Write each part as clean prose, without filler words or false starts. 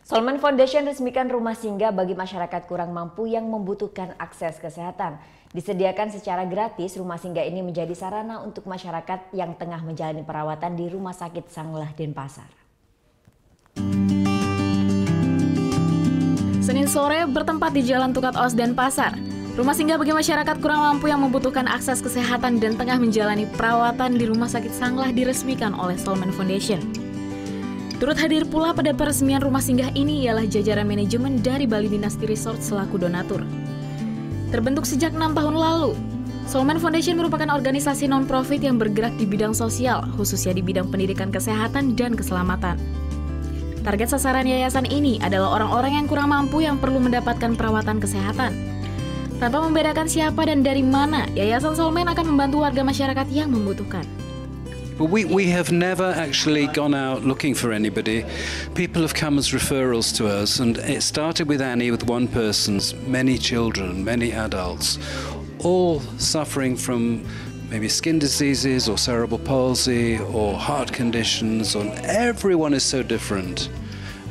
Solman Foundation resmikan rumah singgah bagi masyarakat kurang mampu yang membutuhkan akses kesehatan. Disediakan secara gratis, rumah singgah ini menjadi sarana untuk masyarakat yang tengah menjalani perawatan di Rumah Sakit Sanglah Denpasar. Senin sore bertempat di Jalan Tukat Os Denpasar. Rumah singgah bagi masyarakat kurang mampu yang membutuhkan akses kesehatan dan tengah menjalani perawatan di Rumah Sakit Sanglah diresmikan oleh Solman Foundation. Turut hadir pula pada peresmian rumah singgah ini ialah jajaran manajemen dari Bali Dynasty Resort selaku donatur. Terbentuk sejak 6 tahun lalu, Solman Foundation merupakan organisasi non-profit yang bergerak di bidang sosial, khususnya di bidang pendidikan kesehatan dan keselamatan. Target sasaran yayasan ini adalah orang-orang yang kurang mampu yang perlu mendapatkan perawatan kesehatan. Tanpa membedakan siapa dan dari mana, Yayasan Solman akan membantu warga masyarakat yang membutuhkan. But we have never actually gone out looking for anybody. People have come as referrals to us, and it started with Annie, with one person, many children, many adults, all suffering from maybe skin diseases or cerebral palsy or heart conditions, and everyone is so different.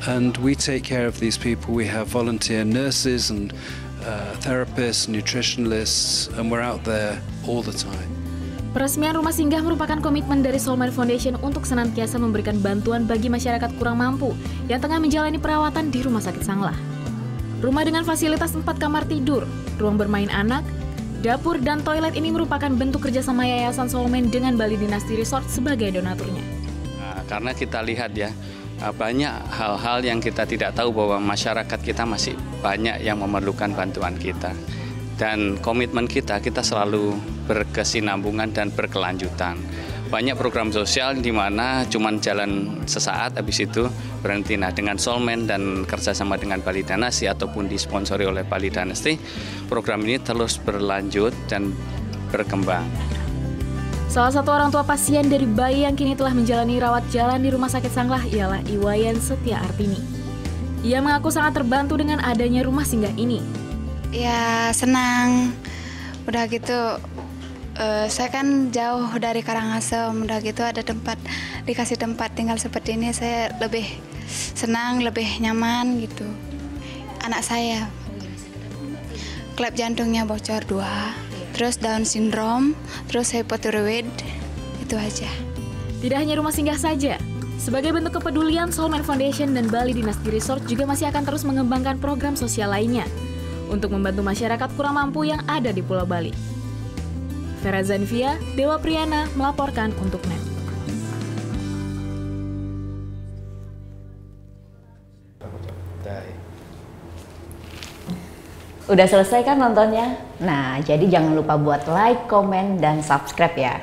And we take care of these people. We have volunteer nurses and therapists, nutritionists, and we're out there all the time. Peresmian rumah singgah merupakan komitmen dari Solman Foundation untuk senantiasa memberikan bantuan bagi masyarakat kurang mampu yang tengah menjalani perawatan di Rumah Sakit Sanglah. Rumah dengan fasilitas 4 kamar tidur, ruang bermain anak, dapur, dan toilet ini merupakan bentuk kerjasama Yayasan Solman dengan Bali Dynasty Resort sebagai donaturnya. Nah, karena kita lihat ya, banyak hal-hal yang kita tidak tahu bahwa masyarakat kita masih banyak yang memerlukan bantuan kita. Dan komitmen kita selalu berkesinambungan dan berkelanjutan. Banyak program sosial di mana cuma jalan sesaat, habis itu berhenti. Nah, dengan Solman dan kerjasama dengan Bali Dynasty ataupun disponsori oleh Bali Dynasty, program ini terus berlanjut dan berkembang. Salah satu orang tua pasien dari bayi yang kini telah menjalani rawat jalan di Rumah Sakit Sanglah ialah Iwayan Setia Artini. Ia mengaku sangat terbantu dengan adanya rumah singgah ini. Ya senang, udah gitu saya kan jauh dari Karangasem, udah gitu ada tempat, dikasih tempat tinggal seperti ini, saya lebih senang, lebih nyaman gitu. Anak saya klep jantungnya bocor 2, terus Down syndrome, terus hypothyroid, itu aja. Tidak hanya rumah singgah saja, sebagai bentuk kepedulian, Solman Foundation dan Bali Dynasty Resort juga masih akan terus mengembangkan program sosial lainnya untuk membantu masyarakat kurang mampu yang ada di Pulau Bali. Vera Zanvia, Dewa Priyana melaporkan untuk NET. Udah selesai kan nontonnya? Nah, jadi jangan lupa buat like, komen, dan subscribe ya.